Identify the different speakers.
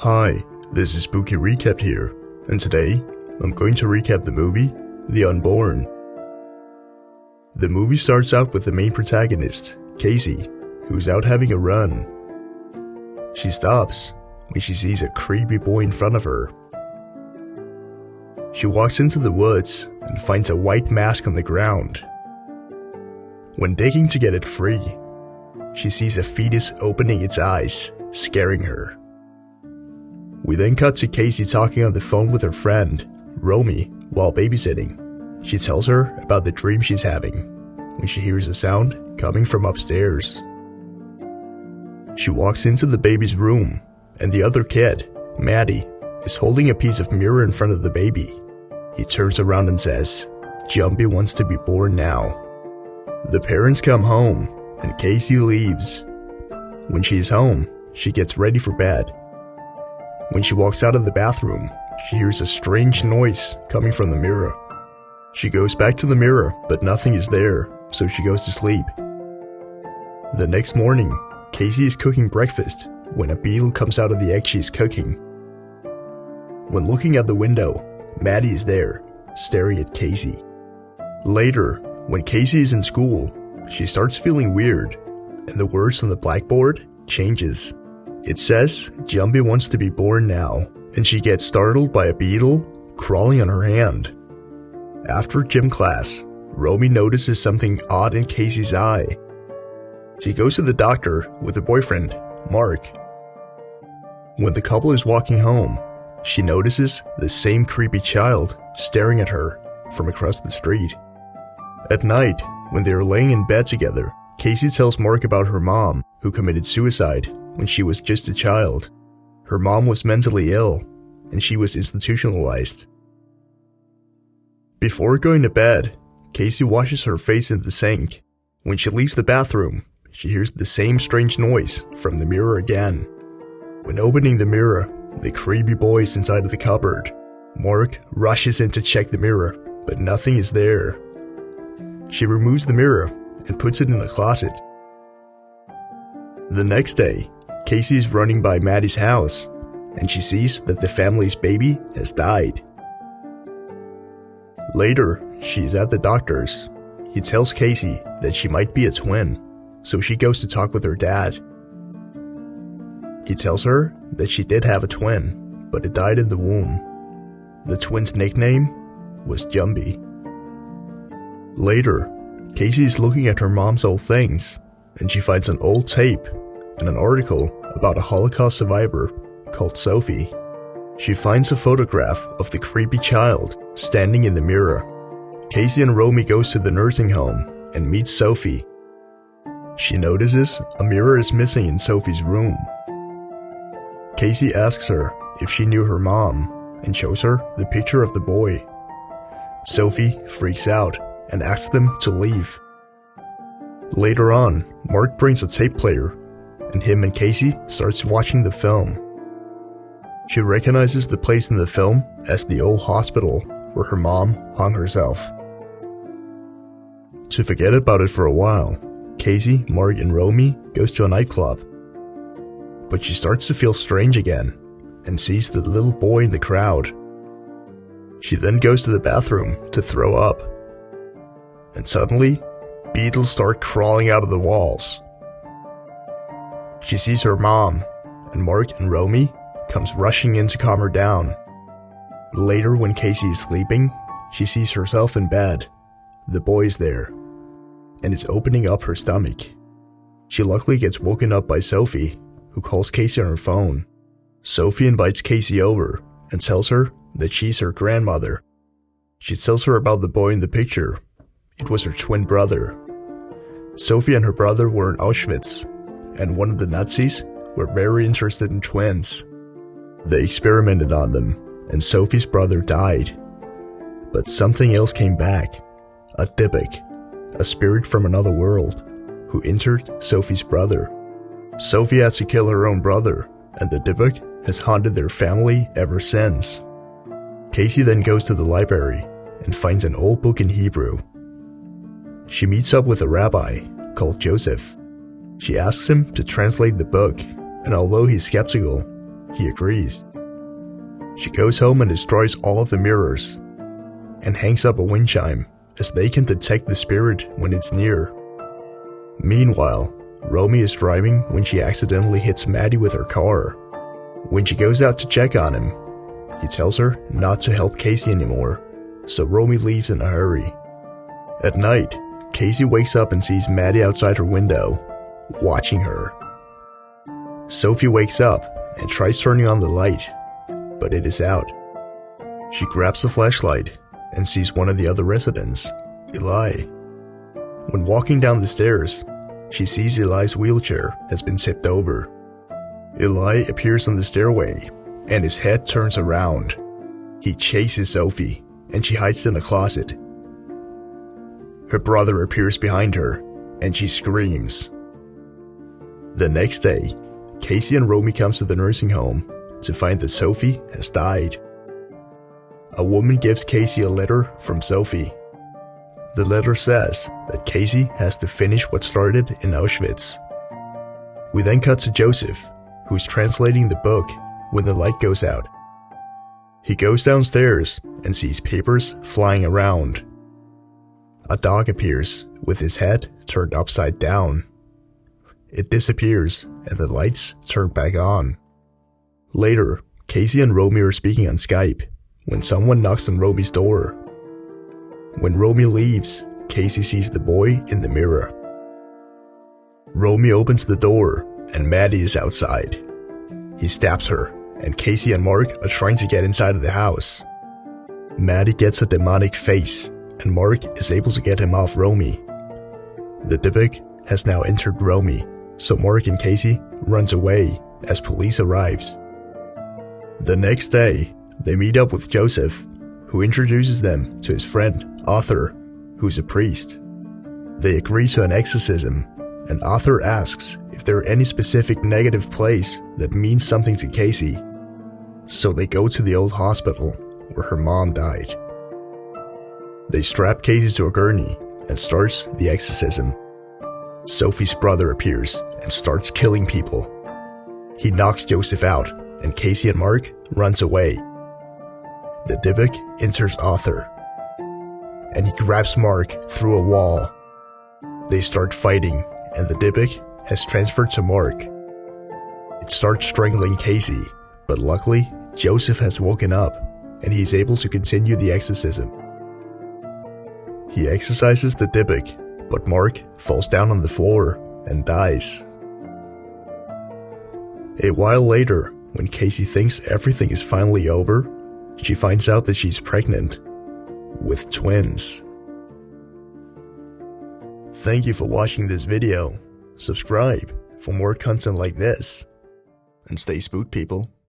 Speaker 1: Hi, this is SpookyRecapped here, and today I'm going to recap the movie, The Unborn. The movie starts out with the main protagonist, Casey, who's out having a run. She stops when she sees a creepy boy in front of her. She walks into the woods and finds a white mask on the ground. When digging to get it free, she sees a fetus opening its eyes, scaring her. We then cut to Casey talking on the phone with her friend, Romy, while babysitting. She tells her about the dream she's having when she hears a sound coming from upstairs. She walks into the baby's room, and the other kid, Maddie, is holding a piece of mirror in front of the baby. He turns around and says, "Jumpy wants to be born now." The parents come home, and Casey leaves. When she's home, she gets ready for bed. When she walks out of the bathroom, she hears a strange noise coming from the mirror. She goes back to the mirror, but nothing is there, so she goes to sleep. The next morning, Casey is cooking breakfast when a beetle comes out of the egg she's cooking. When looking out the window, Maddie is there, staring at Casey. Later, when Casey is in school, she starts feeling weird, and the words on the blackboard changes. It says, "Jumpy wants to be born now," and she gets startled by a beetle crawling on her hand. After gym class, Romy notices something odd in Casey's eye. She goes to the doctor with her boyfriend, Mark. When the couple is walking home, she notices the same creepy child staring at her from across the street. At night, when they are laying in bed together, Casey tells Mark about her mom, who committed suicide when she was just a child. Her mom was mentally ill, and she was institutionalized. Before going to bed, Casey washes her face in the sink. When she leaves the bathroom, she hears the same strange noise from the mirror again. When opening the mirror, the creepy boy is inside of the cupboard. Mark rushes in to check the mirror, but nothing is there. She removes the mirror and puts it in the closet. The next day, Casey is running by Maddie's house, and she sees that the family's baby has died. Later, she is at the doctor's. He tells Casey that she might be a twin, so she goes to talk with her dad. He tells her that she did have a twin, but it died in the womb. The twin's nickname was Jumpy. Later, Casey is looking at her mom's old things, and she finds an old tape and an article about a Holocaust survivor called Sophie. She finds a photograph of the creepy child standing in the mirror. Casey and Romy goes to the nursing home and meets Sophie. She notices a mirror is missing in Sophie's room. Casey asks her if she knew her mom and shows her the picture of the boy. Sophie freaks out and asks them to leave. Later on, Mark brings a tape player, and him and Casey starts watching the film. She recognizes the place in the film as the old hospital where her mom hung herself. To forget about it for a while, Casey, Mark, and Romy goes to a nightclub. But she starts to feel strange again and sees the little boy in the crowd. She then goes to the bathroom to throw up. And suddenly, beetles start crawling out of the walls. She sees her mom, and Mark and Romy comes rushing in to calm her down. Later, when Casey is sleeping, she sees herself in bed. The boy is there, and is opening up her stomach. She luckily gets woken up by Sophie, who calls Casey on her phone. Sophie invites Casey over and tells her that she's her grandmother. She tells her about the boy in the picture. It was her twin brother. Sophie and her brother were in Auschwitz, and one of the Nazis were very interested in twins. They experimented on them, and Sophie's brother died. But something else came back. A Dybbuk, a spirit from another world, who entered Sophie's brother. Sophie had to kill her own brother, and the Dybbuk has haunted their family ever since. Casey then goes to the library and finds an old book in Hebrew. She meets up with a rabbi called Joseph. She asks him to translate the book, and although he's skeptical, he he agrees. She goes home and destroys all of the mirrors and hangs up a wind chime as they can detect the spirit when it's near. Meanwhile, Romy is driving when she accidentally hits Maddie with her car. When she goes out to check on him, he tells her not to help Casey anymore, so Romy leaves in a hurry. At night, Casey wakes up and sees Maddie outside her window, watching her. Sophie wakes up and tries turning on the light, but it is out. She grabs the flashlight and sees one of the other residents, Eli. When walking down the stairs, she sees Eli's wheelchair has been tipped over. Eli appears on the stairway, and his head turns around. He chases Sophie, and she hides in a closet. Her brother appears behind her, and she screams. The next day, Casey and Romy comes to the nursing home to find that Sophie has died. A woman gives Casey a letter from Sophie. The letter says that Casey has to finish what started in Auschwitz. We then cut to Joseph, who's translating the book when the light goes out. He goes downstairs and sees papers flying around. A dog appears with his head turned upside down. It disappears and the lights turn back on. Later, Casey and Romy are speaking on Skype when someone knocks on Romy's door. When Romy leaves, Casey sees the boy in the mirror. Romy opens the door and Maddie is outside. He stabs her, and Casey and Mark are trying to get inside of the house. Maddie gets a demonic face, and Mark is able to get him off Romy. The Dybbuk has now entered Romy, so Mark and Casey runs away as police arrives. The next day, they meet up with Joseph, who introduces them to his friend, Arthur, who's a priest. They agree to an exorcism, and Arthur asks if there are any specific negative place that means something to Casey. So they go to the old hospital where her mom died. They strap Casey to a gurney and starts the exorcism. Sophie's brother appears and starts killing people. He knocks Joseph out, and Casey and Mark runs away. The Dybbuk enters Arthur, and he grabs Mark through a wall. They start fighting, and the Dybbuk has transferred to Mark. It starts strangling Casey, but luckily Joseph has woken up, and he's able to continue the exorcism. He exorcises the Dybbuk, but Mark falls down on the floor and dies. A while later, when Casey thinks everything is finally over, she finds out that she's pregnant with twins. Thank you for watching this video. Subscribe for more content like this. And stay spooked, people.